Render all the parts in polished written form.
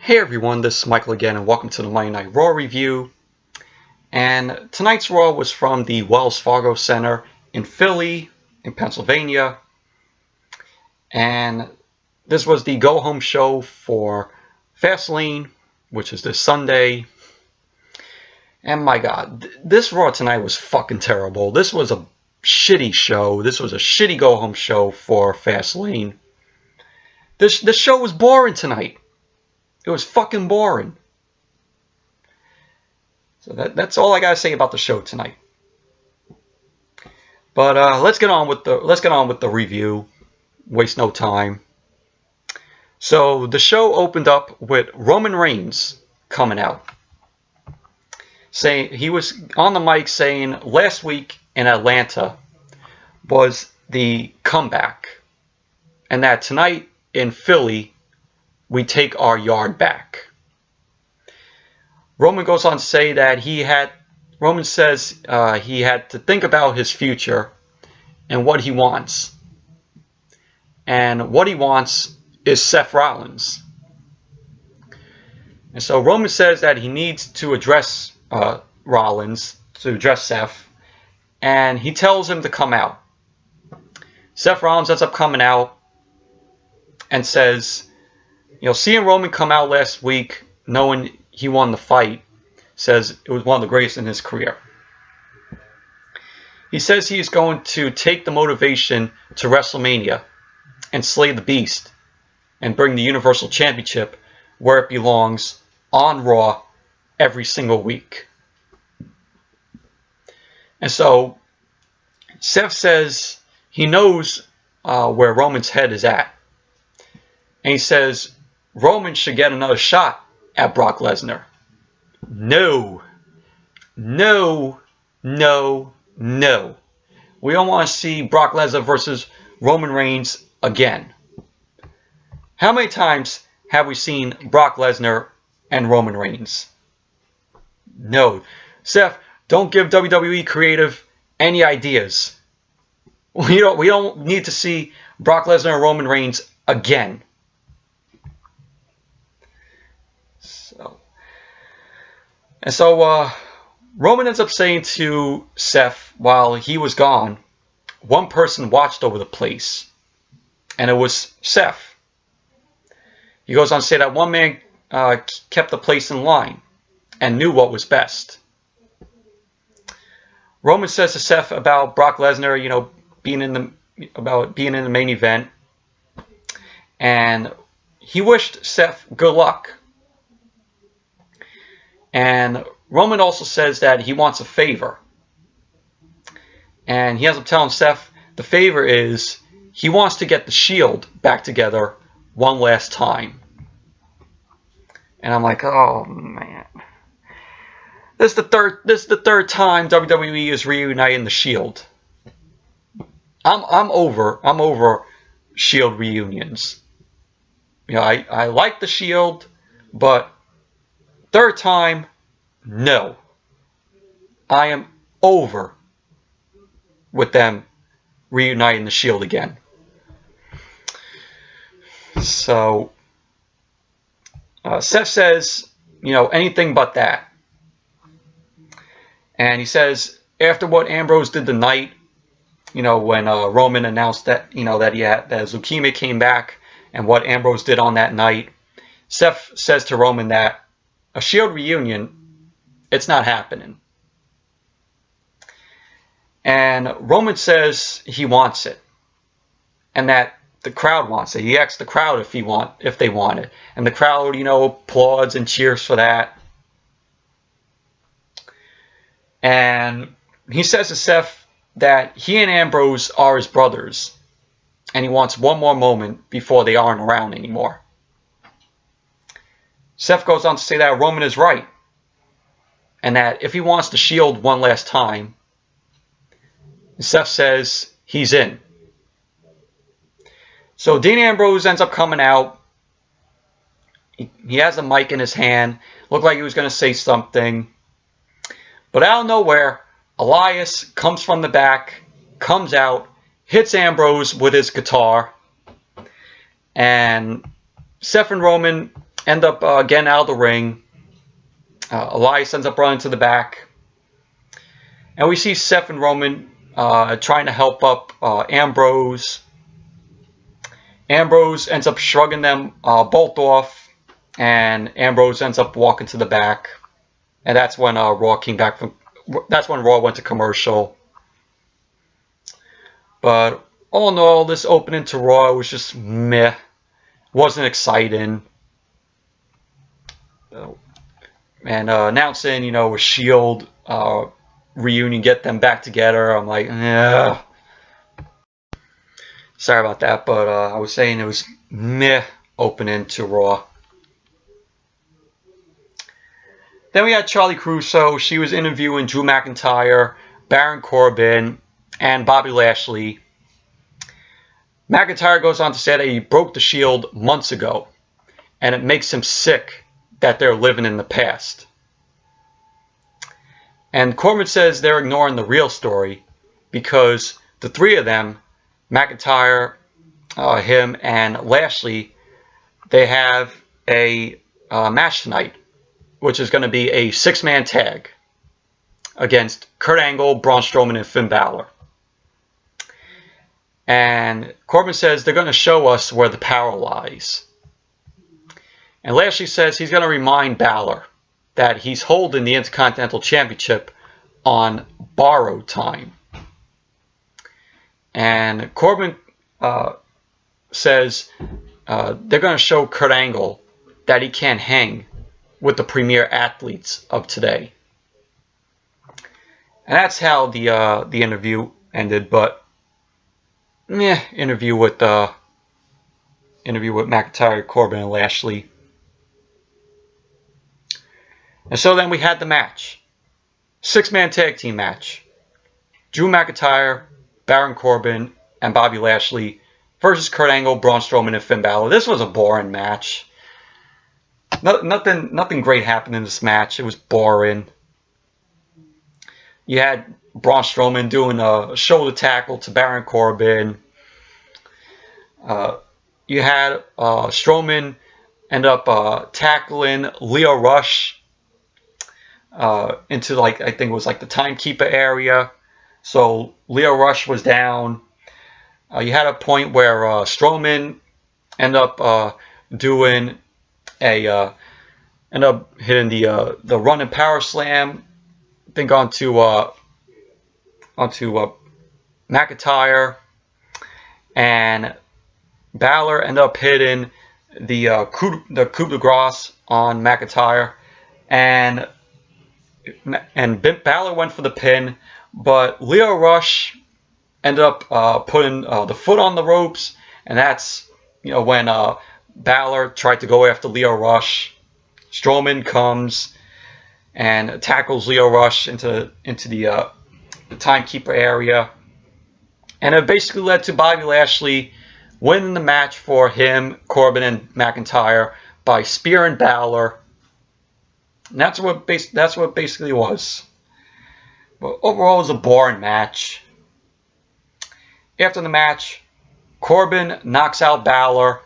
Hey everyone, this is Michael again, and welcome to the Monday Night Raw review. And tonight's Raw was from the Wells Fargo Center in Philly, in Pennsylvania. And this was the go-home show for Fastlane, which is this Sunday. And my God, this Raw tonight was fucking terrible. This was a shitty show. This was a shitty go-home show for Fastlane. This show was boring tonight. It was fucking boring. So that's all I gotta say about the show tonight. But let's get on with the review. Waste no time. So the show opened up with Roman Reigns coming out, saying he was on the mic saying last week in Atlanta was the comeback, and that tonight in Philly we take our yard back. Roman goes on to say that Roman says he had to think about his future and what he wants. And what he wants is Seth Rollins. And so Roman says that he needs to address Rollins, to address Seth, and he tells him to come out. Seth Rollins ends up coming out and says, seeing Roman come out last week, knowing he won the fight, says it was one of the greatest in his career. He says he's going to take the motivation to WrestleMania and slay the beast and bring the Universal Championship where it belongs, on Raw, every single week. And so Seth says he knows where Roman's head is at. And he says Roman should get another shot at Brock Lesnar. No. No. No. No. We don't want to see Brock Lesnar versus Roman Reigns again. How many times have we seen Brock Lesnar and Roman Reigns? No. Seth, don't give WWE creative any ideas. We don't need to see Brock Lesnar and Roman Reigns again. So Roman ends up saying to Seth while he was gone, one person watched over the place, and it was Seth. He goes on to say that one man kept the place in line and knew what was best. Roman says to Seth about Brock Lesnar, being in the main event, and he wished Seth good luck. And Roman also says that he wants a favor. And he ends up telling Seth the favor is he wants to get the Shield back together one last time. And I'm like, oh man. This is the third time WWE is reuniting the Shield. I'm over Shield reunions. I like the Shield, but third time, no. I am over with them reuniting the Shield again. So, Seth says, anything but that. And he says, after what Ambrose did the night, when Roman announced that, that his leukemia came back, and what Ambrose did on that night, Seth says to Roman that a Shield reunion, it's not happening. And Roman says he wants it. And that the crowd wants it. He asks the crowd if they want it. And the crowd, applauds and cheers for that. And he says to Seth that he and Ambrose are his brothers. And he wants one more moment before they aren't around anymore. Seth goes on to say that Roman is right, and that if he wants the Shield one last time, Seth says he's in. So Dean Ambrose ends up coming out. He has a mic in his hand. Looked like he was going to say something. But out of nowhere, Elias comes from the back, comes out, hits Ambrose with his guitar, and Seth and Roman end up getting out of the ring. Elias ends up running to the back. And we see Seth and Roman trying to help up Ambrose. Ambrose ends up shrugging them both off. And Ambrose ends up walking to the back. And that's when Raw came back from. That's when Raw went to commercial. But all in all, this opening to Raw was just meh. Wasn't exciting. And announcing, you know, a Shield reunion, get them back together. I'm like, yeah. Sorry about that, but I was saying it was meh opening to Raw. Then we had Charlie Caruso. She was interviewing Drew McIntyre, Baron Corbin, and Bobby Lashley. McIntyre goes on to say that he broke the Shield months ago, and it makes him sick that they're living in the past. And Corbin says they're ignoring the real story because the three of them, McIntyre, him, and Lashley, they have a match tonight, which is going to be a 6-man tag against Kurt Angle, Braun Strowman, and Finn Balor. And Corbin says they're going to show us where the power lies. And Lashley says he's going to remind Balor that he's holding the Intercontinental Championship on borrowed time. And Corbin says they're going to show Kurt Angle that he can't hang with the premier athletes of today. And that's how the interview ended. But interview with McIntyre, Corbin, and Lashley. And so then we had the match. 6-man tag team match. Drew McIntyre, Baron Corbin, and Bobby Lashley versus Kurt Angle, Braun Strowman, and Finn Balor. This was a boring match. Nothing great happened in this match. It was boring. You had Braun Strowman doing a shoulder tackle to Baron Corbin. You had Strowman end up tackling Lio Rush into, like, I think it was like the timekeeper area. So Lio Rush was down. You had a point where Strowman ended up doing a ended up hitting the running power slam, I think onto McIntyre, and Balor ended up hitting the coup de grace on McIntyre, and Balor went for the pin, but Lio Rush ended up putting the foot on the ropes, and that's, you know, when Balor tried to go after Lio Rush. Strowman comes and tackles Lio Rush into the timekeeper area, and it basically led to Bobby Lashley winning the match for him, Corbin, and McIntyre by spearing Balor. And that's what it basically was. But overall, it was a boring match. After the match, Corbin knocks out Balor.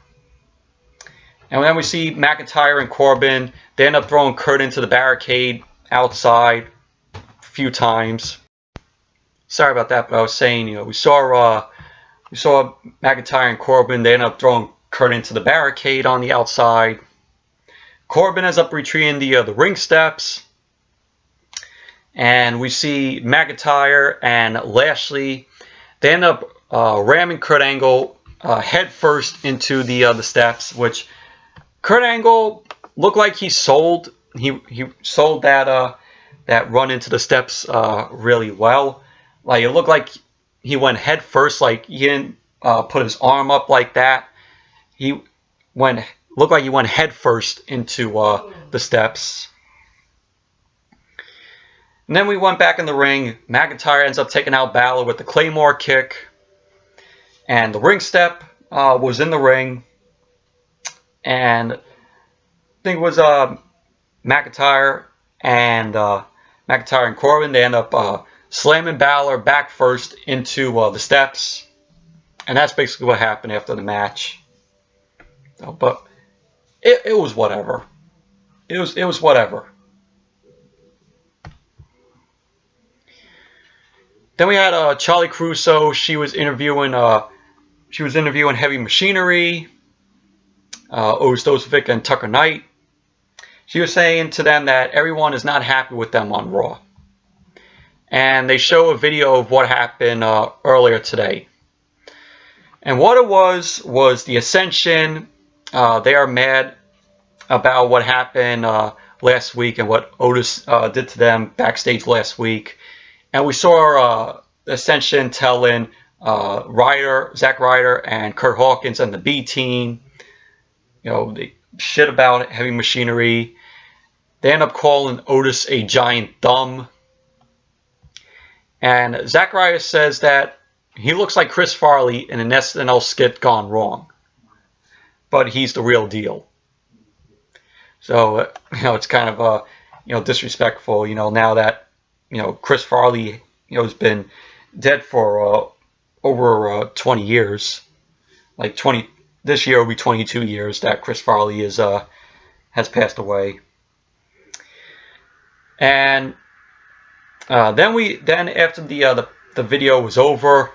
And then we see McIntyre and Corbin. They end up throwing Curt into the barricade outside a few times. Sorry about that, but I was saying, you know, we saw McIntyre and Corbin. They end up throwing Curt into the barricade on the outside. Corbin ends up retreating the ring steps. And we see McIntyre and Lashley. They end up ramming Kurt Angle head first into the steps, which Kurt Angle looked like he sold. He sold that run into the steps really well. Like, it looked like he went head first. Like, he didn't put his arm up like that. Looked like he went head first into the steps. And then we went back in the ring. McIntyre ends up taking out Balor with the Claymore kick. And the ring step was in the ring. And I think it was McIntyre and Corbin. They end up slamming Balor back first into the steps. And that's basically what happened after the match. But it was whatever. It was whatever. Then we had Charlie Caruso. She was interviewing Heavy Machinery, Ostosovic and Tucker Knight. She was saying to them that everyone is not happy with them on Raw. And they show a video of what happened earlier today. And what it was the Ascension. They are mad about what happened last week and what Otis did to them backstage last week. And we saw Ascension telling Zack Ryder and Curt Hawkins and the B team, the shit about Heavy Machinery. They end up calling Otis a giant thumb. And Zack Ryder says that he looks like Chris Farley in an SNL skit gone wrong. But he's the real deal. So, it's kind of, disrespectful, now that, Chris Farley, has been dead for over 20 years. Like this year will be 22 years that Chris Farley has passed away. And then after the video was over,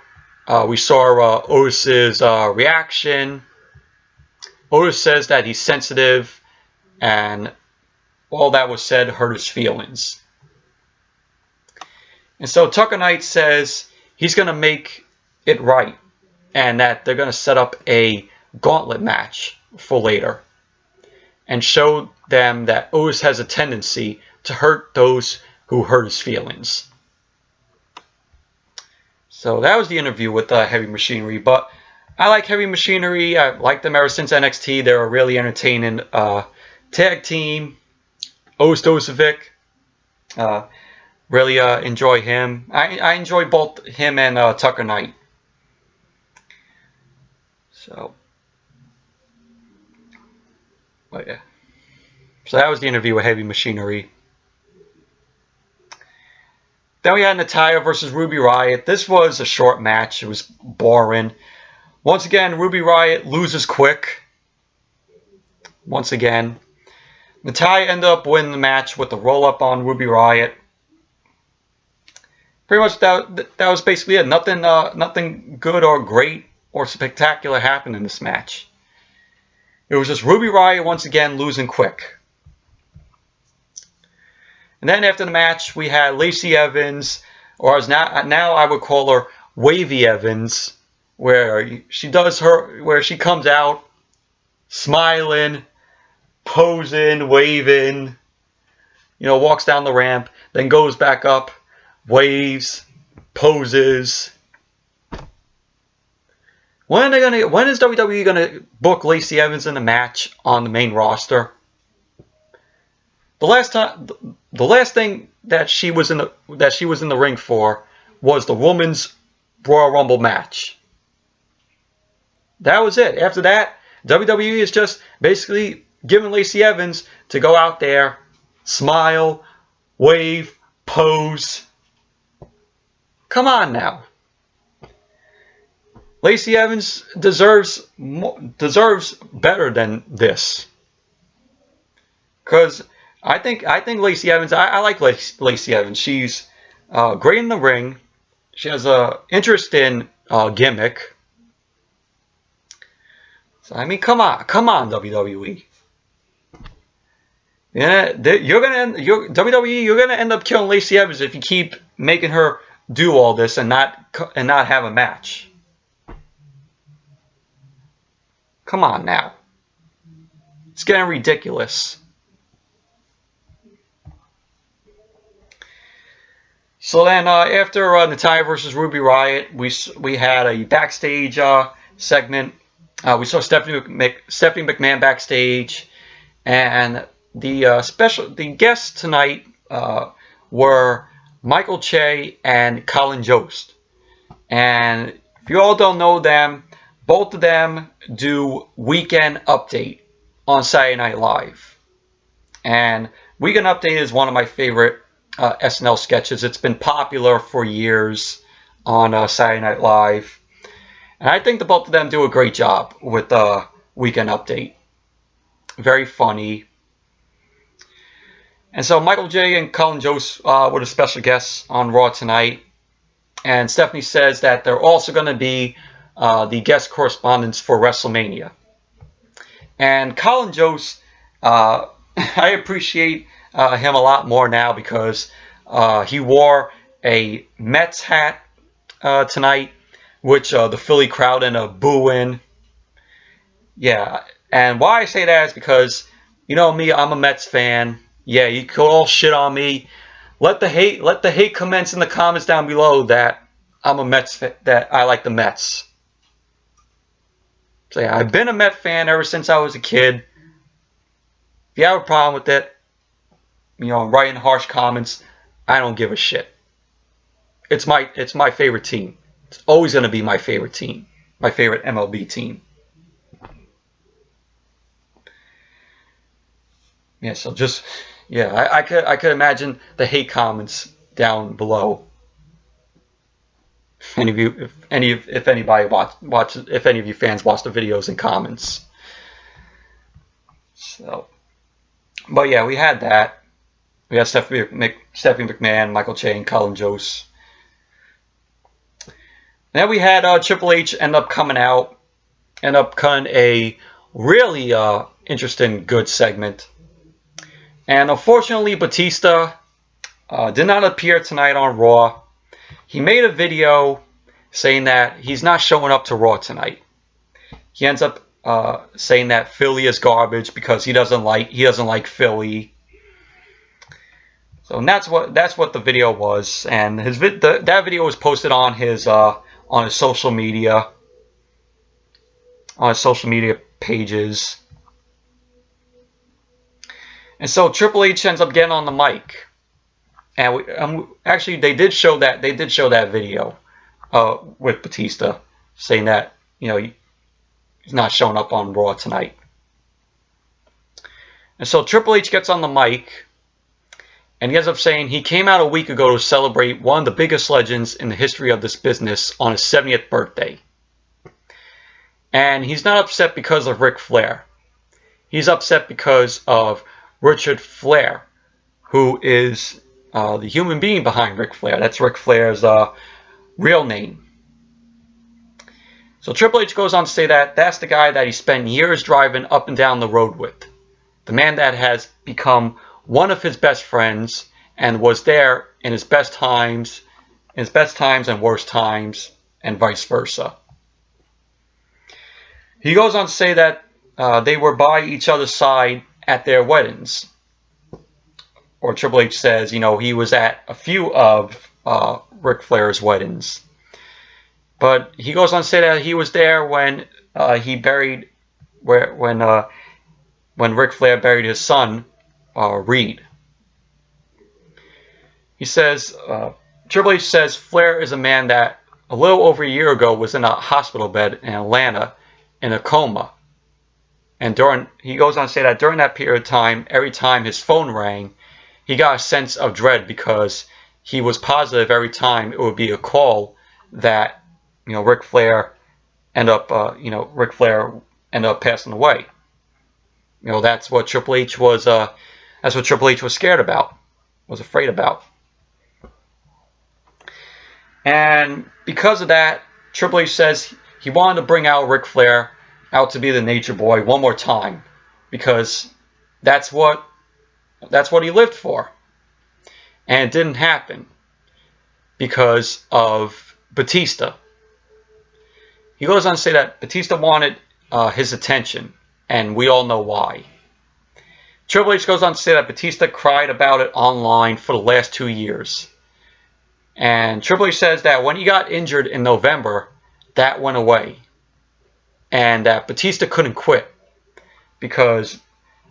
we saw Otis's reaction. Otis says that he's sensitive, and all that was said hurt his feelings. And so Tucker Knight says he's going to make it right, and that they're going to set up a gauntlet match for later, and show them that Otis has a tendency to hurt those who hurt his feelings. So that was the interview with Heavy Machinery, but I like Heavy Machinery. I like them ever since NXT. They're a really entertaining tag team. Ostosovic, really enjoy him. I enjoy both him and Tucker Knight. So, but yeah. So that was the interview with Heavy Machinery. Then we had Natalya versus Ruby Riott. This was a short match. It was boring. Once again, Ruby Riott loses quick. Once again. Natalya ended up winning the match with the roll-up on Ruby Riott. Pretty much that was basically it. Nothing good or great or spectacular happened in this match. It was just Ruby Riott once again losing quick. And then after the match, we had Lacey Evans, or as now I would call her Wavy Evans, where she comes out smiling, posing, waving, walks down the ramp, then goes back up, waves, poses. When is WWE gonna book Lacey Evans in a match on the main roster? The last thing that she was in the ring for was the Women's Royal Rumble match. That was it. After that, WWE is just basically giving Lacey Evans to go out there, smile, wave, pose. Come on now. Lacey Evans deserves better than this. Because I think Lacey Evans, I like Lacey Evans. She's great in the ring. She has an interesting gimmick. So, I mean, come on, WWE. WWE, you're gonna end up killing Lacey Evans if you keep making her do all this and not have a match. Come on now. It's getting ridiculous. So then, after Natalya versus Ruby Riott, we had a backstage segment. We saw Stephanie McMahon backstage, and the guests tonight were Michael Che and Colin Jost. And if you all don't know them, both of them do Weekend Update on Saturday Night Live. And Weekend Update is one of my favorite SNL sketches. It's been popular for years on Saturday Night Live. And I think the both of them do a great job with Weekend Update. very funny. And so Michael J and Colin Jost were the special guests on Raw tonight. And Stephanie says that they're also going to be the guest correspondents for WrestleMania. And Colin Jost, I appreciate him a lot more now because he wore a Mets hat tonight, which the Philly crowd ended up booing. Yeah, and why I say that is because, you know me, I'm a Mets fan. Yeah, you could all shit on me. Let the hate commence in the comments down below that I'm a Mets fan, that I like the Mets. So yeah, I've been a Met fan ever since I was a kid. If you have a problem with it, you know, writing harsh comments, I don't give a shit. It's my favorite team. It's always going to be my favorite team. My favorite MLB team. Yeah, so just, yeah, I could imagine the hate comments down below. If any of you, if anybody watches, if any of you fans watch the videos and comments. So, but yeah, we had that. We had Stephanie McMahon, Michael Che, and Colin Jost. Then we had Triple H end up coming out, end up cutting a really interesting, good segment. And unfortunately, Batista did not appear tonight on Raw. He made a video saying that he's not showing up to Raw tonight. He ends up saying that Philly is garbage because he doesn't like Philly. So and that's what the video was, and that video was posted on his social media pages. And so Triple H ends up getting on the mic, and actually they did show that video with Batista saying that, you know, he's not showing up on Raw tonight. And so Triple H gets on the mic, and he ends up saying he came out a week ago to celebrate one of the biggest legends in the history of this business on his 70th birthday. And he's not upset because of Ric Flair. He's upset because of Richard Flair, who is the human being behind Ric Flair. That's Ric Flair's real name. So Triple H goes on to say that that's the guy that he spent years driving up and down the road with. The man that has become one of his best friends and was there in his best times and worst times, and vice versa. He goes on to say that they were by each other's side at their weddings. Or Triple H says, you know, he was at a few of Ric Flair's weddings. But he goes on to say that he was there when when Ric Flair buried his son, Reed. He says, Triple H says Flair is a man that a little over a year ago was in a hospital bed in Atlanta in a coma. And he goes on to say that during that period of time, every time his phone rang, he got a sense of dread because he was positive every time it would be a call that, you know, Ric Flair ended up passing away. You know, that's what Triple H was scared about, was afraid about. And because of that, Triple H says he wanted to bring out Ric Flair out to be the Nature Boy one more time, because that's what he lived for. And it didn't happen because of Batista. He goes on to say that Batista wanted his attention, and we all know why. Triple H goes on to say that Batista cried about it online for the last 2 years. And Triple H says that when he got injured in November, that went away. And that Batista couldn't quit because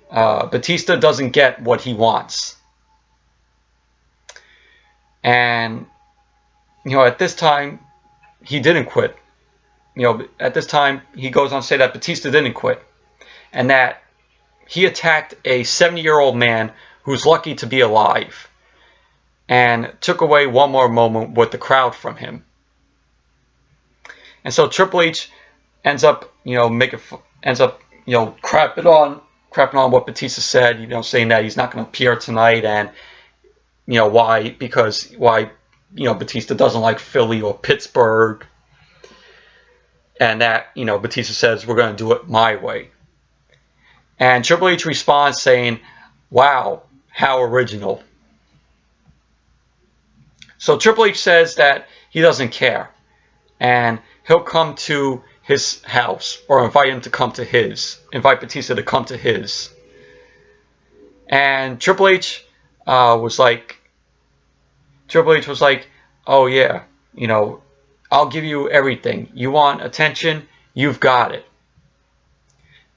Batista doesn't get what he wants. And, you know, at this time, he didn't quit. You know, at this time, he goes on to say that Batista didn't quit. And that he attacked a 70-year-old man who's lucky to be alive. And took away one more moment with the crowd from him. And so Triple H ends up crapping on crapping on what Batista said, saying that he's not going to appear tonight, and why Batista doesn't like Philly or Pittsburgh, and that Batista says we're going to do it my way. And Triple H responds saying, "Wow, how original." So Triple H says that he doesn't care, and he'll come to his house, or invite Batista to come to his. And Triple H was like, "Oh yeah, I'll give you everything. You want attention? You've got it."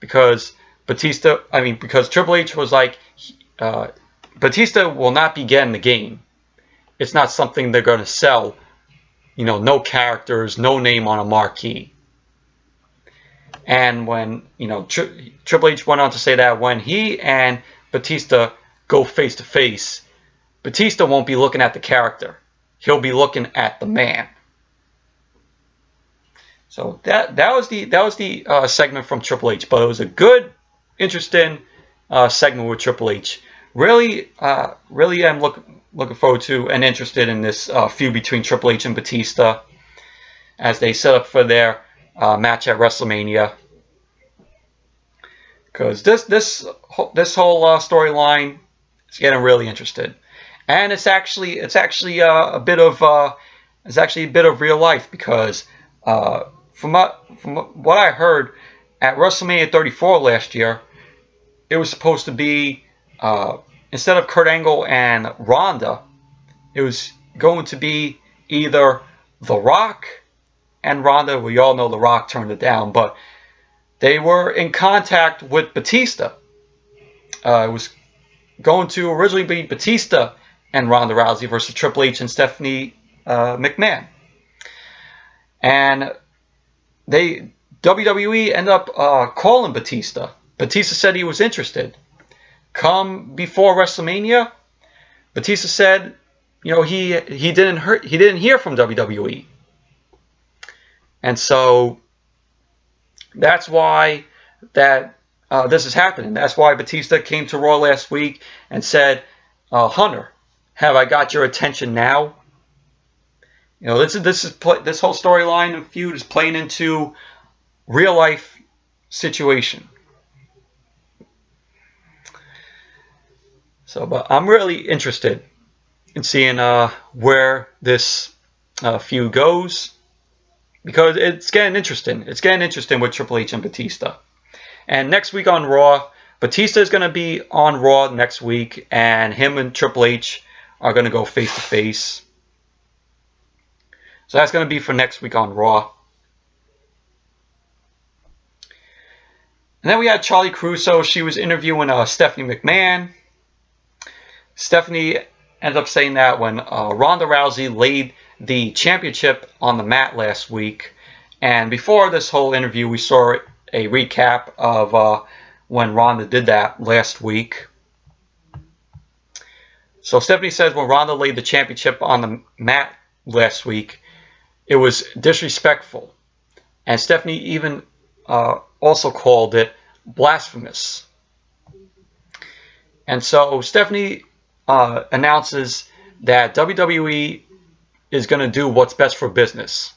Because Triple H was like, Batista will not be getting the game. It's not something they're going to sell. No characters, no name on a marquee. And when, Triple H went on to say that when he and Batista go face to face, Batista won't be looking at the character. He'll be looking at the man. So that was the segment from Triple H, but it was a good, interesting segment with Triple H. Really am looking forward to and interested in this feud between Triple H and Batista as they set up for their match at WrestleMania. Because this whole storyline is getting really interested, and it's actually a bit of real life, because from what I heard at WrestleMania 34 last year, it was supposed to be instead of Kurt Angle and Ronda, it was going to be either The Rock and Ronda. We all know The Rock turned it down, but they were in contact with Batista. It was going to originally be Batista and Ronda Rousey versus Triple H and Stephanie McMahon. And WWE ended up calling Batista. Batista said he was interested. Come before WrestleMania, Batista said, he didn't hear from WWE. And so that's why this is happening. That's why Batista came to Raw last week and said, "Hunter, have I got your attention now?" This whole storyline and feud is playing into real life situation. So, but I'm really interested in seeing where this feud goes, because it's getting interesting. It's getting interesting with Triple H and Batista. And next week on Raw, Batista is going to be on Raw next week, and him and Triple H are going to go face to face. So that's going to be for next week on Raw. And then we had Charlie Caruso. She was interviewing Stephanie McMahon. Stephanie ended up saying that when Ronda Rousey laid the championship on the mat last week, and before this whole interview, we saw a recap of when Ronda did that last week. So Stephanie says when Ronda laid the championship on the mat last week, it was disrespectful. And Stephanie even also called it blasphemous. And so Stephanie announces that WWE is going to do what's best for business,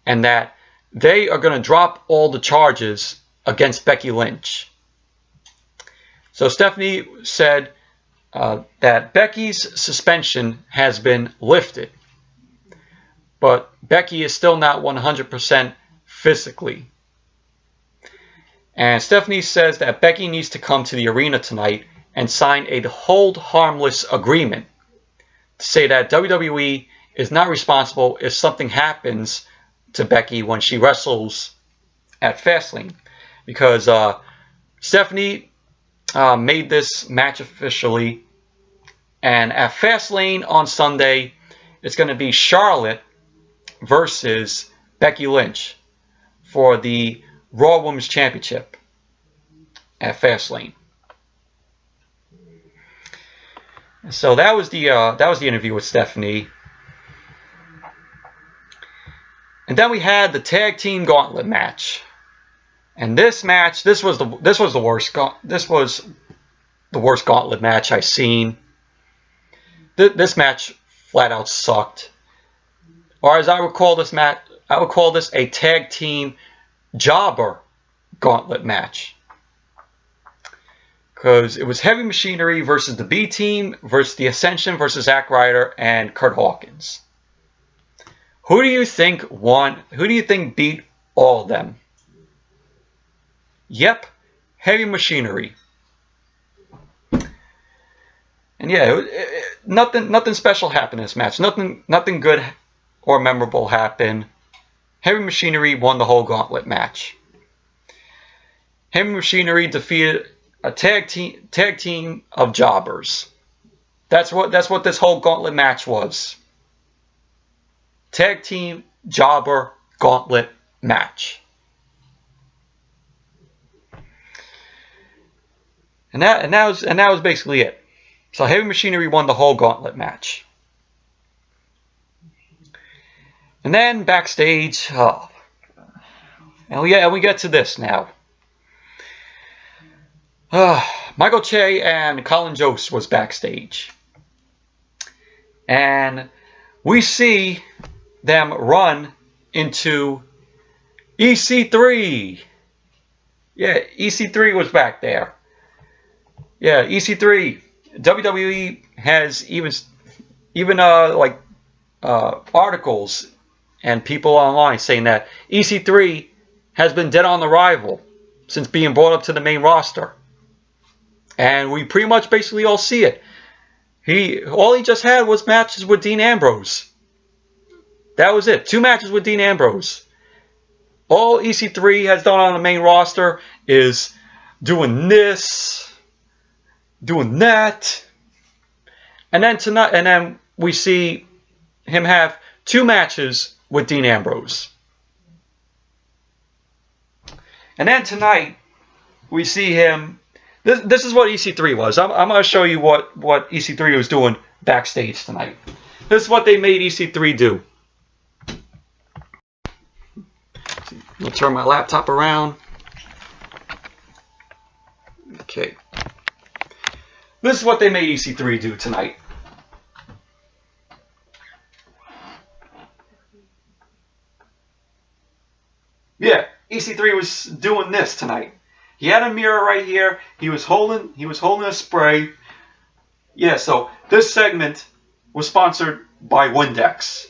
and that they are going to drop all the charges against Becky Lynch. So Stephanie said that Becky's suspension has been lifted, but Becky is still not 100% physically. And Stephanie says that Becky needs to come to the arena tonight and sign a hold harmless agreement to say that WWE is not responsible if something happens to Becky when she wrestles at Fastlane. Because Stephanie made this match officially, and at Fastlane on Sunday, it's going to be Charlotte versus Becky Lynch for the Raw Women's Championship at Fastlane. So that was the interview with Stephanie. And then we had the tag team gauntlet match. And this match, this was the worst gauntlet match I've seen. This match flat out sucked. Or as I would call this match, I would call this a tag team jobber gauntlet match. Because it was Heavy Machinery versus the B Team versus the Ascension versus Zack Ryder and Curt Hawkins. Who do you think won? Who do you think beat all of them? Yep, Heavy Machinery. And yeah, nothing special happened in this match. Nothing good or memorable happened. Heavy Machinery won the whole gauntlet match. Heavy Machinery defeated a tag team of jobbers. That's what this whole gauntlet match was. Tag team jobber gauntlet match. And that was basically it. So Heavy Machinery won the whole gauntlet match. And then backstage, and we get to this now. Michael Che and Colin Jost was backstage. And we see them run into EC3. Yeah, EC3 was back there. Yeah, EC3. WWE has even articles and people online saying that EC3 has been dead on arrival since being brought up to the main roster. And we pretty much basically all see it. All he just had was matches with Dean Ambrose. That was it. 2 matches with Dean Ambrose. All EC3 has done on the main roster is doing this, doing that. And then tonight, and then we see him have 2 matches with Dean Ambrose. And then tonight, we see him. This is what EC3 was. I'm going to show you what EC3 was doing backstage tonight. This is what they made EC3 do. I'll turn my laptop around. Okay. This is what they made EC3 do tonight. Yeah, EC3 was doing this tonight. He had a mirror right here. He was holding a spray. Yeah, so this segment was sponsored by Windex,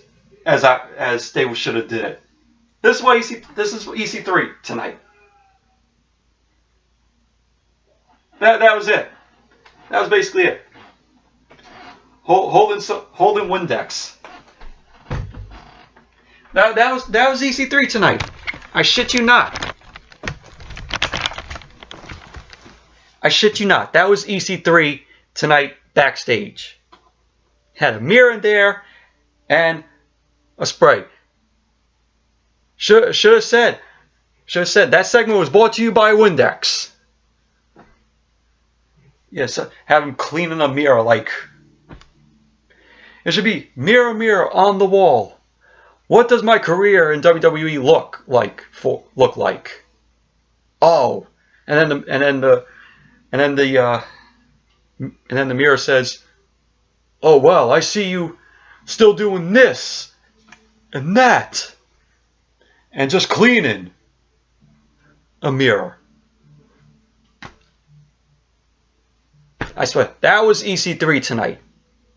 as they should have did it. This is EC3 tonight. That was it. That was basically it. Holding Windex. That was EC3 tonight. I shit you not. I shit you not. That was EC3 tonight backstage. Had a mirror in there and a spray. Should have said that segment was brought to you by Windex. Yes, have him cleaning a mirror like it should be. Mirror, mirror on the wall, what does my career in WWE look like? Oh, and then the mirror says, "Oh well, I see you still doing this and that, and just cleaning a mirror." I swear, that was EC3 tonight.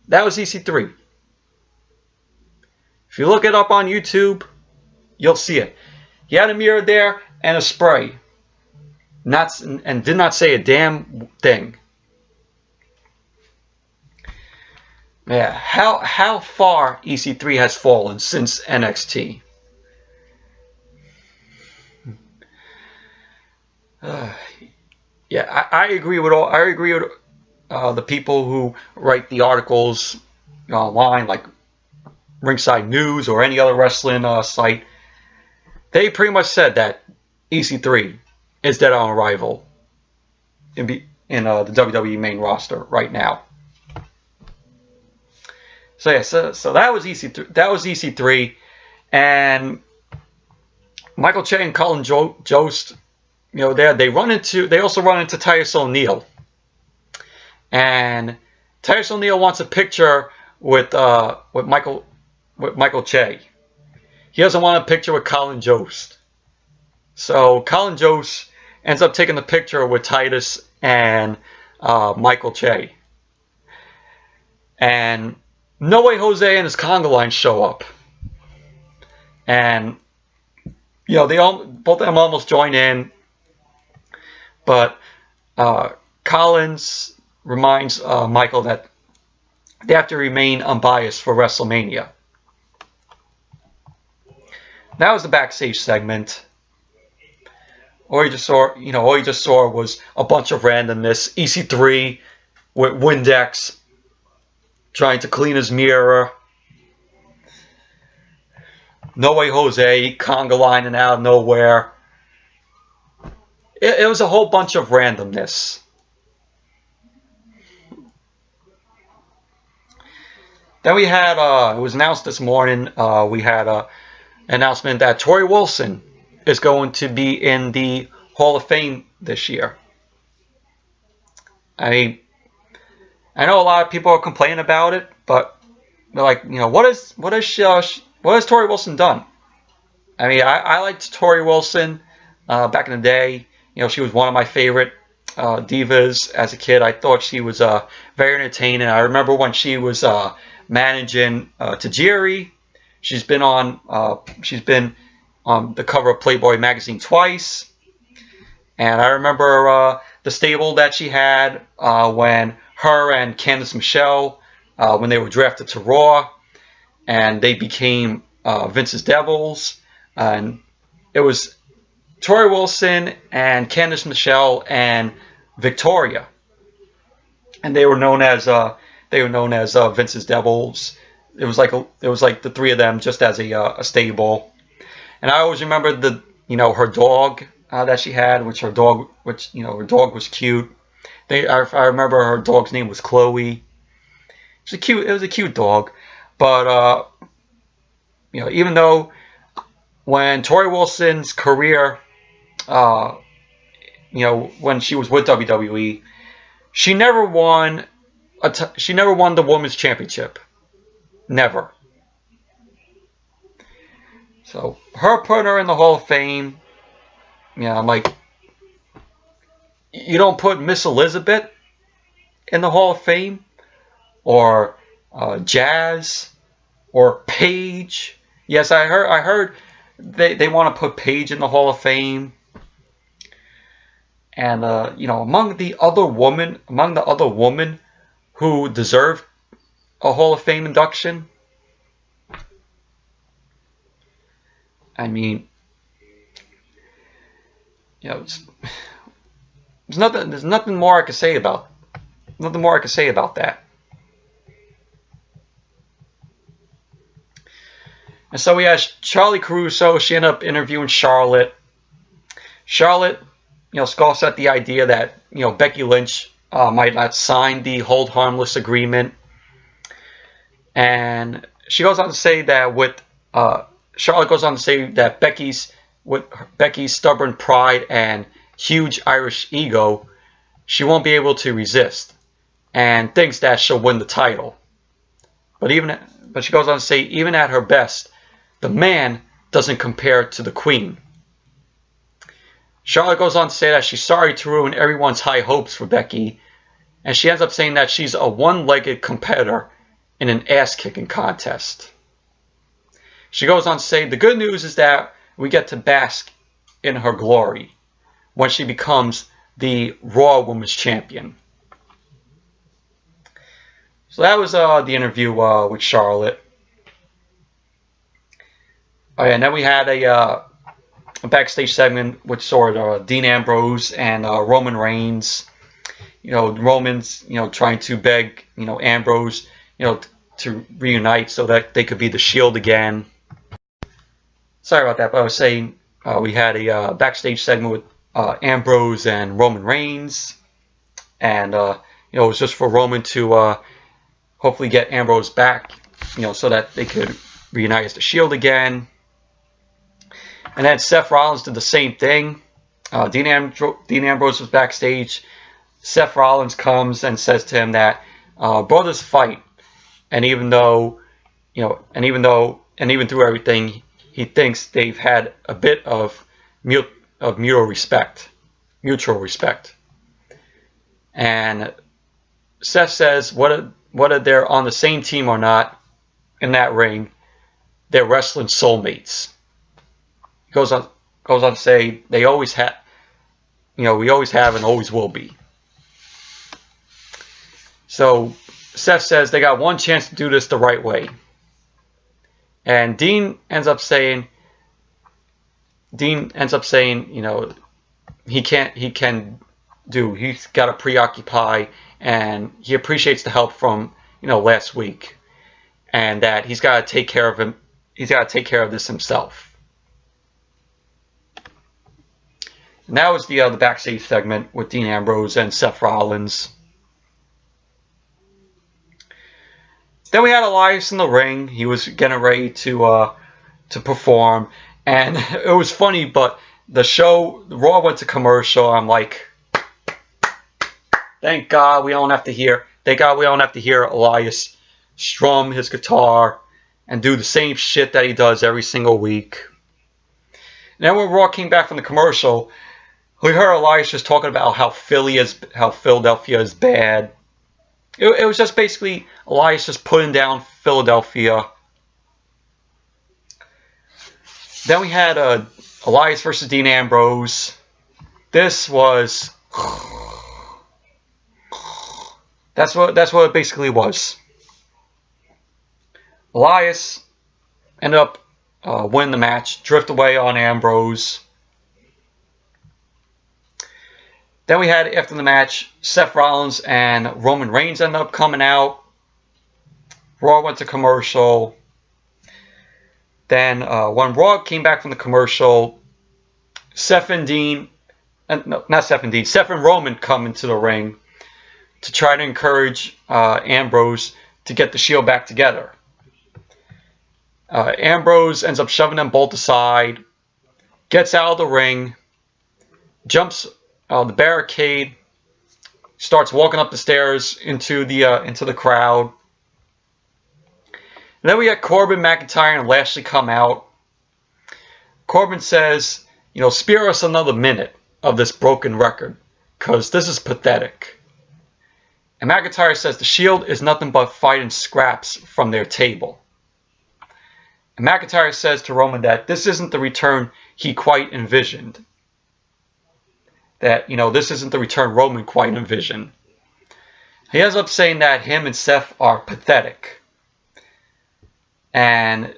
That was EC3. If you look it up on YouTube, you'll see it. He had a mirror there and a spray. And did not say a damn thing. Yeah, how far EC3 has fallen since NXT. Yeah, I agree with all. I agree with the people who write the articles online, like Ringside News or any other wrestling site. They pretty much said that EC3 is dead on arrival in the WWE main roster right now. So yeah, so that was EC3. That was EC3, and Michael Che and Colin Jost they also run into Titus O'Neil, and Titus O'Neil wants a picture with Michael Che. He doesn't want a picture with Colin Jost. So Colin Jost ends up taking the picture with Titus and Michael Che. And No Way Jose and his conga line show up. And, both of them almost join in. But Collins reminds Michael that they have to remain unbiased for WrestleMania. That was the backstage segment. All you just saw was a bunch of randomness. EC3 with Windex trying to clean his mirror. No Way Jose conga lining out of nowhere. It was a whole bunch of randomness. Then we had, it was announced this morning, we had an announcement that Tori Wilson is going to be in the Hall of Fame this year. I mean, I know a lot of people are complaining about it, but they're like, what has Tori Wilson done? I mean, I liked Tori Wilson back in the day. She was one of my favorite divas as a kid. I thought she was very entertaining. I remember when she was managing Tajiri. She's been on the cover of Playboy magazine twice. And I remember the stable that she had when her and Candice Michelle, when they were drafted to Raw, and they became Vince's Devils. And it was Tori Wilson and Candice Michelle and Victoria, and they were known as Vince's Devils. It was like the three of them just as a stable. And I always remember her dog that she had, her dog was cute. I remember her dog's name was Chloe. It was a cute dog, but even though when Tori Wilson's career, when she was with WWE, she never won the Women's Championship. Never. So her putting her in the Hall of Fame, I'm like, you don't put Miss Elizabeth in the Hall of Fame, or Jazz, or Paige. Yes, I heard they want to put Paige in the Hall of Fame. And among the other women who deserve a Hall of Fame induction, I mean, there's nothing more I could say about that. And so we had Charlie Caruso. She ended up interviewing Charlotte. Charlotte, scoffs at the idea that Becky Lynch might not sign the Hold Harmless agreement, and she goes on to say that Charlotte goes on to say that Becky's stubborn pride and huge Irish ego, she won't be able to resist, and thinks that she'll win the title. But she goes on to say, even at her best, the man doesn't compare to the queen. Charlotte goes on to say that she's sorry to ruin everyone's high hopes for Becky, and she ends up saying that she's a one-legged competitor in an ass-kicking contest. She goes on to say, the good news is that we get to bask in her glory when she becomes the Raw Women's Champion. So that was the interview with Charlotte. And then we had a backstage segment which saw Dean Ambrose and Roman Reigns. Roman's trying to beg Ambrose to reunite so that they could be the Shield again. Sorry about that, but I was saying we had a backstage segment with Ambrose and Roman Reigns, and it was just for Roman to hopefully get Ambrose back, so that they could reunite as the Shield again. And then Seth Rollins did the same thing. Dean Ambrose was backstage. Seth Rollins comes and says to him that brothers fight, and even through everything, he thinks they've had a bit of mutual respect. And Seth says, whether they're on the same team or not in that ring, they're wrestling soulmates. He goes on to say they always have, we always have and always will be. So Seth says they got one chance to do this the right way. And Dean ends up saying, he's got to preoccupy, and he appreciates the help from, last week, and that he's got to take care of him. He's got to take care of this himself. And that was the backstage segment with Dean Ambrose and Seth Rollins. Then we had Elias in the ring. He was getting ready to perform, and it was funny. But the Raw went to commercial. I'm like, thank God we don't have to hear Elias strum his guitar and do the same shit that he does every single week. And then when Raw came back from the commercial, we heard Elias just talking about how Philadelphia is bad. It was just basically Elias just putting down Philadelphia. Then we had Elias versus Dean Ambrose. This was... That's what it basically was. Elias ended up winning the match, drift away on Ambrose. Then we had, after the match, Seth Rollins and Roman Reigns ended up coming out. Raw went to commercial. Then when Raw came back from the commercial, Seth and Roman come into the ring to try to encourage Ambrose to get the Shield back together. Ambrose ends up shoving them both aside, gets out of the ring, jumps the barricade, starts walking up the stairs into the crowd. And then we got Corbin, McIntyre, and Lashley come out. Corbin says, spare us another minute of this broken record, because this is pathetic. And McIntyre says the Shield is nothing but fighting scraps from their table. And McIntyre says to Roman that this isn't the return he quite envisioned. That, this isn't the return Roman quite envisioned. He ends up saying that him and Seth are pathetic. And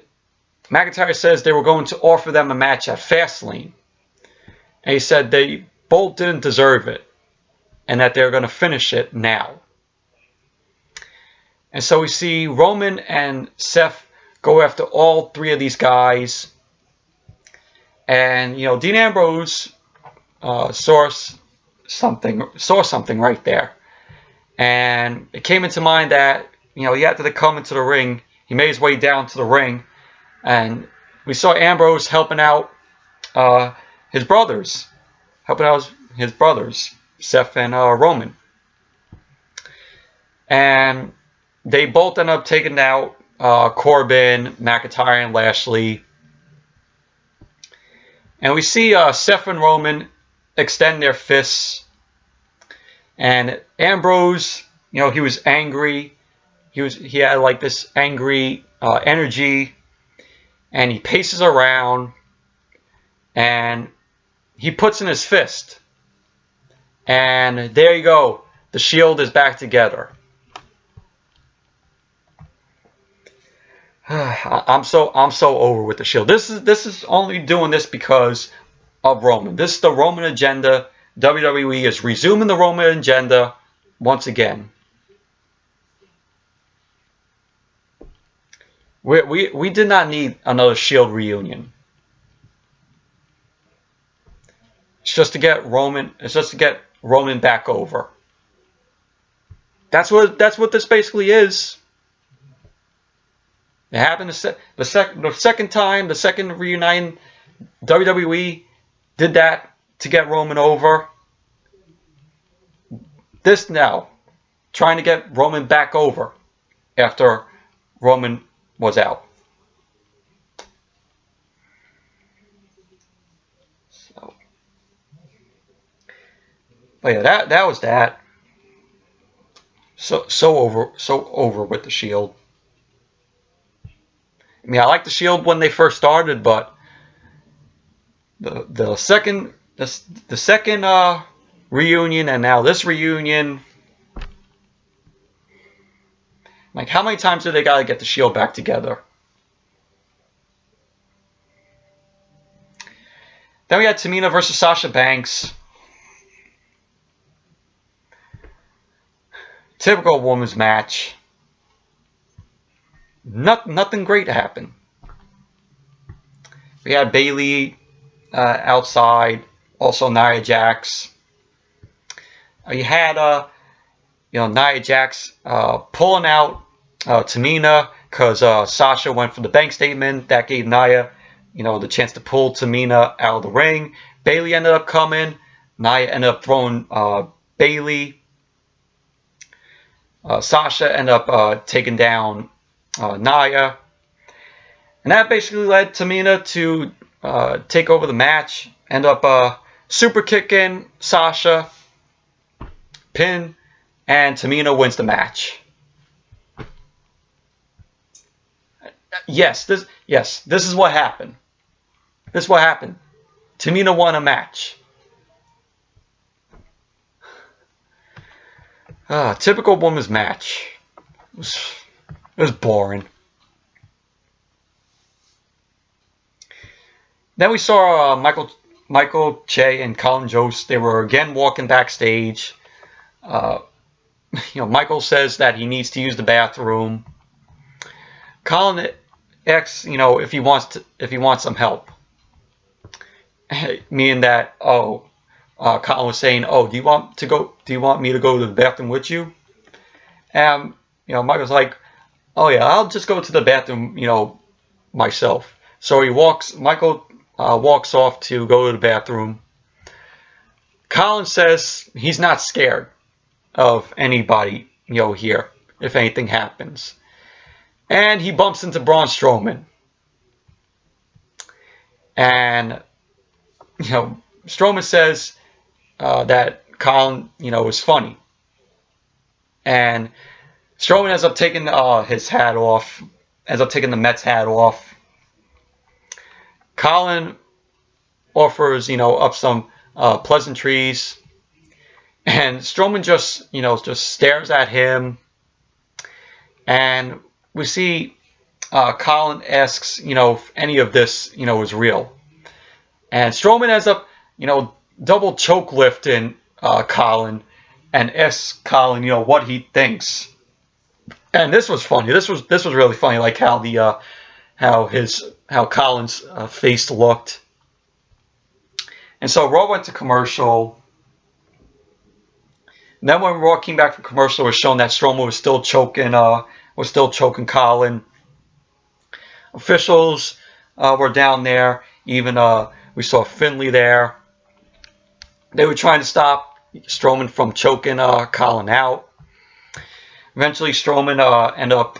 McIntyre says they were going to offer them a match at Fastlane. And he said they both didn't deserve it. And that they're going to finish it now. And so we see Roman and Seth go after all three of these guys. And, Dean Ambrose saw something right there. And it came into mind that, he had to come into the ring. He made his way down to the ring. And we saw Ambrose helping out his brothers. Seth and Roman. And they both end up taking out Corbin, McIntyre, and Lashley. And we see Seth and Roman extend their fists. And Ambrose, he was angry. He had like this angry energy. And he paces around. And he puts in his fist. And there you go. The Shield is back together. I'm so over with the Shield. This is only doing this because of Roman. This is the Roman agenda. WWE is resuming the Roman agenda once again. We did not need another Shield reunion. It's just to get Roman. It's just to get Roman back over. That's what this basically is. It happened the second time, the second reuniting. WWE did that to get Roman over. This now, trying to get Roman back over after Roman was out. But yeah, that was that. So over with the Shield. I mean, I liked the Shield when they first started, but the second reunion and now this reunion, like, how many times do they gotta get the Shield back together? Then we had Tamina versus Sasha Banks. Typical women's match. Nothing great happened. We had Bayley outside, also Nia Jax. You had Nia Jax pulling out Tamina because Sasha went for the bank statement. That gave Nia, the chance to pull Tamina out of the ring. Bayley ended up coming. Nia ended up throwing Bayley. Sasha ended up taking down Nia. And that basically led Tamina to take over the match. End up super kicking Sasha. Pin. And Tamina wins the match. Yes, this is what happened. This is what happened. Tamina won a match. Typical women's match. It was boring. Then we saw Michael, Che, and Colin Jost. They were again walking backstage. Michael says that he needs to use the bathroom. Colin asks, if he wants some help. Meaning that, Colin was saying, do you want me to go to the bathroom with you? And Michael's like, oh yeah, I'll just go to the bathroom, myself. So Michael walks off to go to the bathroom. Colin says he's not scared of anybody, here, if anything happens. And he bumps into Braun Strowman. And, Strowman says that Colin, is funny. And Strowman ends up taking his hat off, ends up taking the Mets hat off. Colin offers, up some pleasantries. And Strowman just stares at him. And we see Colin asks, if any of this, is real. And Strowman ends up, double choke lifting Colin and asks Colin, what he thinks. And this was funny. This was really funny, like how Colin's face looked. And so Raw went to commercial. And then when Raw came back from commercial, it was shown that Strowman was still choking Colin. Officials were down there. Even we saw Finlay there. They were trying to stop Strowman from choking Colin out. Eventually, Strowman ended up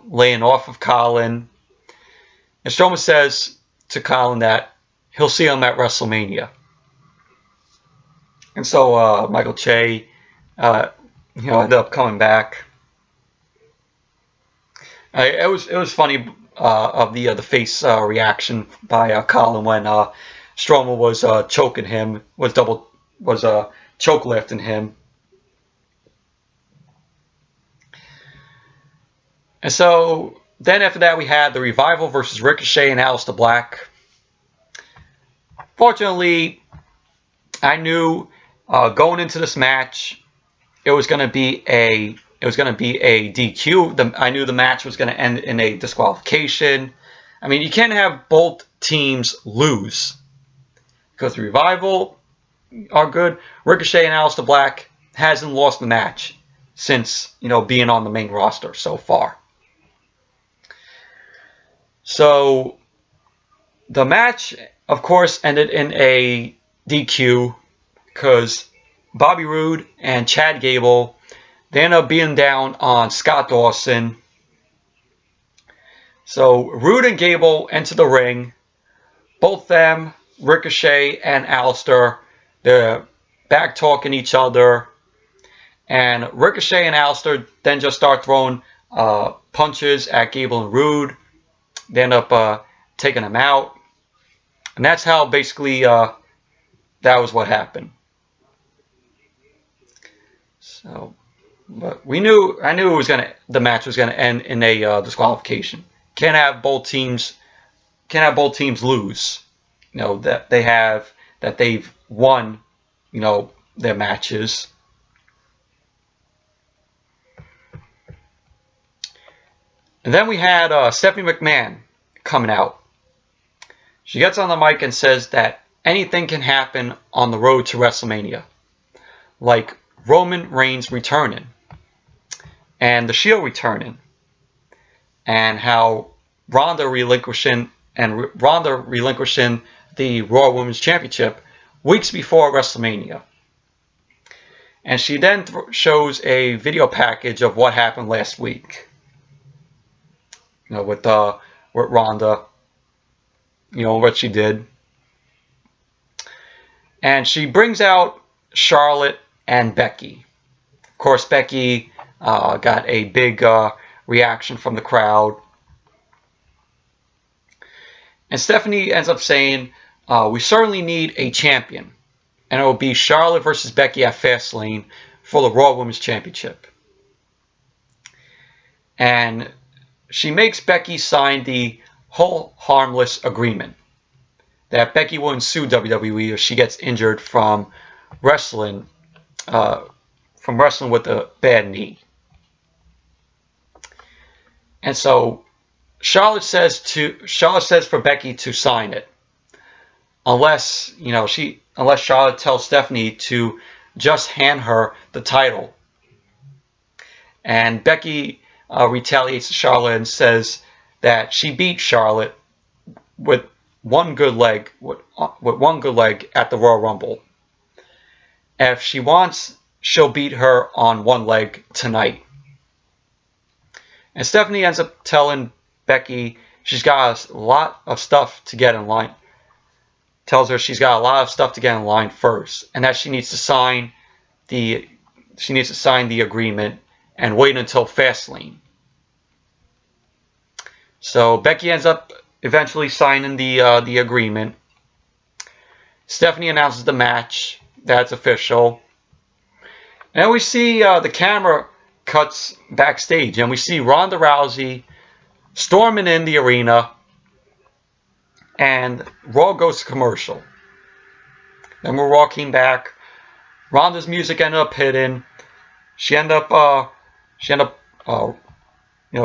laying off of Colin. And Strowman says to Colin that he'll see him at WrestleMania. And so Michael Che, ended up coming back. It was funny of the face reaction by Colin when Strowman was choking him, was choke lifting him. And so then after that we had the Revival versus Ricochet and Aleister Black. Fortunately, I knew going into this match it was going to be a DQ. I knew the match was going to end in a disqualification. I mean, you can't have both teams lose because the Revival are good. Ricochet and Aleister Black hasn't lost the match since being on the main roster so far. So the match, of course, ended in a DQ because Bobby Roode and Chad Gable, they end up being down on Scott Dawson. So Roode and Gable enter the ring. Both them, Ricochet and Aleister, they're back talking each other. And Ricochet and Aleister then just start throwing punches at Gable and Roode. They end up taking them out. And that's how basically that was what happened. So, but I knew it was the match was gonna end in a disqualification. Can't have both teams lose. You know that they've won, you know, their matches. And then we had Stephanie McMahon coming out. She gets on the mic and says that anything can happen on the road to WrestleMania, like Roman Reigns returning, and the Shield returning, and how Ronda relinquishing the Raw Women's Championship weeks before WrestleMania. And she then shows a video package of what happened last week. You know, with Ronda, you know, what she did. And she brings out Charlotte and Becky. Of course, Becky got a big reaction from the crowd. And Stephanie ends up saying, we certainly need a champion. And it will be Charlotte versus Becky at Fastlane for the Raw Women's Championship. And she makes Becky sign the whole harmless agreement that Becky wouldn't sue WWE if she gets injured from wrestling with a bad knee. And so Charlotte says for Becky to sign it, unless Charlotte tells Stephanie to just hand her the title. And Becky retaliates to Charlotte and says that she beat Charlotte with one good leg at the Royal Rumble. If she wants, she'll beat her on one leg tonight. And Stephanie ends up telling Becky she's got a lot of stuff to get in line. Tells her she's got a lot of stuff to get in line first, and that she needs to sign the agreement and wait until Fastlane. So Becky ends up eventually signing the agreement. Stephanie announces the match. That's official. And then we see the camera cuts backstage, and we see Ronda Rousey storming in the arena, and Raw goes to commercial. Then when Raw came back, Ronda's music ended up hitting. She ended up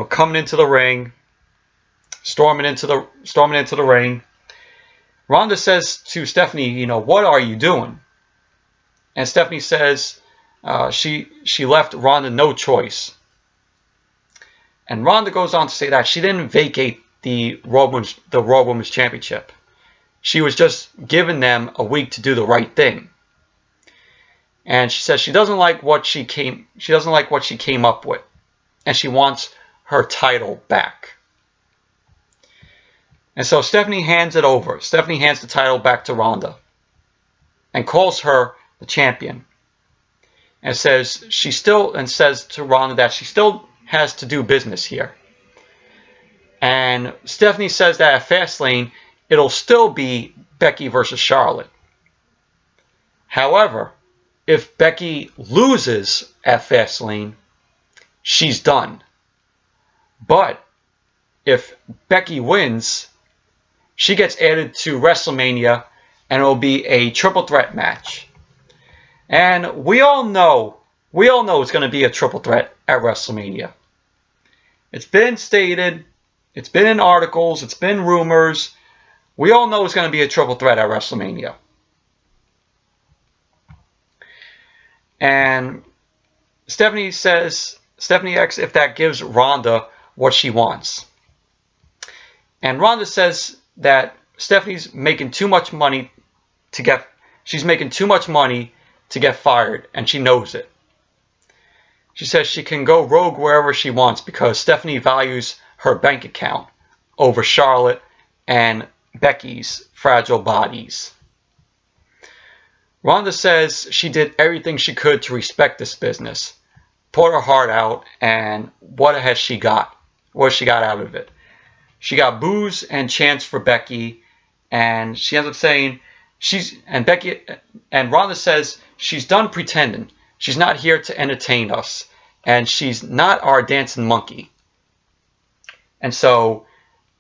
coming into the ring, storming into the ring. Ronda says to Stephanie, what are you doing? And Stephanie says she left Ronda no choice. And Ronda goes on to say that she didn't vacate the Raw Women's Championship. She was just giving them a week to do the right thing. And she says she doesn't like what she came up with, and she wants her title back. And so Stephanie hands it over. Stephanie hands the title back to Ronda and calls her the champion. And says to Ronda that she still has to do business here. And Stephanie says that at Fastlane, it'll still be Becky versus Charlotte. However, if Becky loses at Fastlane, she's done. But if Becky wins, she gets added to WrestleMania, and it will be a triple threat match. And we all know it's going to be a triple threat at WrestleMania. It's been stated, it's been in articles, it's been rumors. We all know it's going to be a triple threat at WrestleMania. And Stephanie asks if that gives Ronda what she wants. And Ronda says that Stephanie's making too much money to get she's making too much money to get fired, and she knows it. She says she can go rogue wherever she wants because Stephanie values her bank account over Charlotte and Becky's fragile bodies. Ronda says she did everything she could to respect this business, poured her heart out, and what has she got? What has she got out of it? She got boos and chants for Becky, and she ends up saying Ronda says she's done pretending. She's not here to entertain us, and she's not our dancing monkey. And so,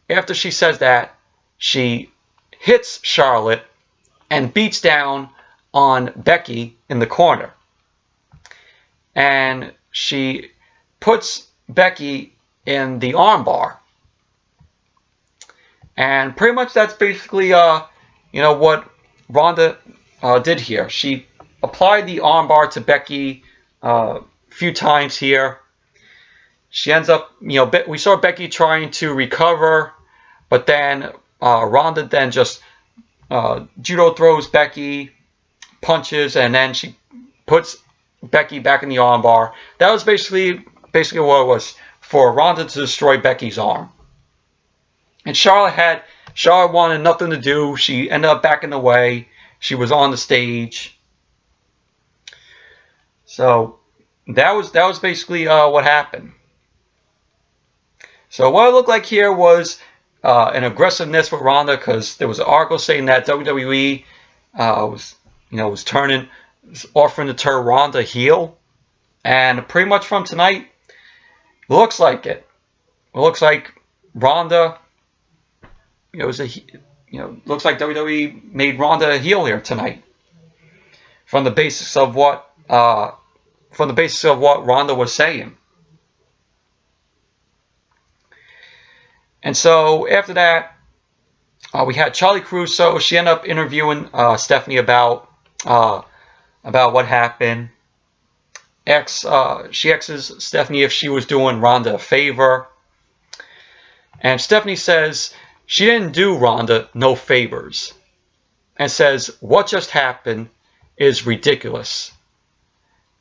after she says that, she hits Charlotte and beats down on Becky in the corner. And she puts Becky in the armbar. And pretty much that's basically, what Ronda did here. She applied the armbar to Becky a few times here. She ends up, we saw Becky trying to recover, but then Ronda then just judo throws Becky, punches, and then she puts Becky back in the armbar. That was basically what it was, for Ronda to destroy Becky's arm. And Charlotte wanted nothing to do. She ended up backing away. She was on the stage. So that was basically what happened. So what it looked like here was an aggressiveness with Ronda, because there was an article saying that WWE was offering to turn Ronda heel, and pretty much from tonight, it looks like it. It looks like Ronda. Looks like WWE made Ronda a heel here tonight, from the basis of what Ronda was saying. And so after that, we had Charlie Caruso. She ended up interviewing Stephanie about what happened. She asks Stephanie if she was doing Ronda a favor, and Stephanie says she didn't do Ronda no favors, and says what just happened is ridiculous.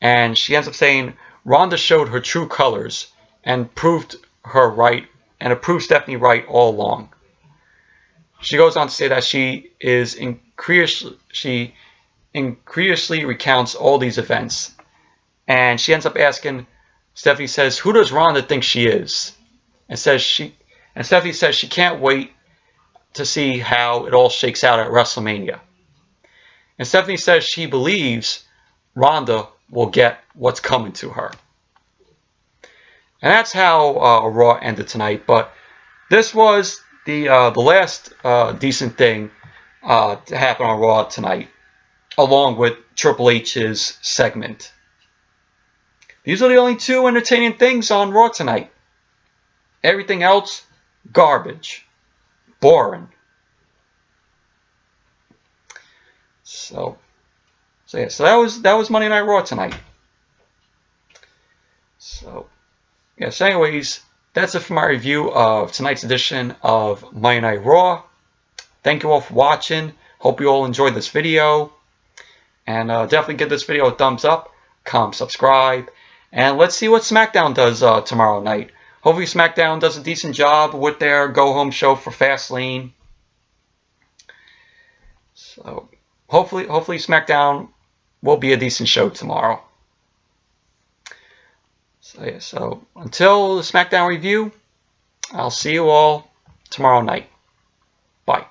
And she ends up saying Ronda showed her true colors and proved her right, and it proved Stephanie right all along. She goes on to say that she increasingly recounts all these events, and she ends up asking, Stephanie says, who does Ronda think she is? And Stephanie says she can't wait to see how it all shakes out at WrestleMania. And Stephanie says she believes Ronda will get what's coming to her. And that's how Raw ended tonight. But this was the last decent thing to happen on Raw tonight, along with Triple H's segment. These are the only two entertaining things on Raw tonight. Everything else, garbage. Boring. So that was Monday Night Raw tonight. So anyways, that's it for my review of tonight's edition of Monday Night Raw. Thank you all for watching. Hope you all enjoyed this video. And definitely give this video a thumbs up, comment, subscribe, and let's see what SmackDown does tomorrow night. Hopefully SmackDown does a decent job with their go-home show for Fastlane. So hopefully SmackDown will be a decent show tomorrow. So until the SmackDown review, I'll see you all tomorrow night. Bye.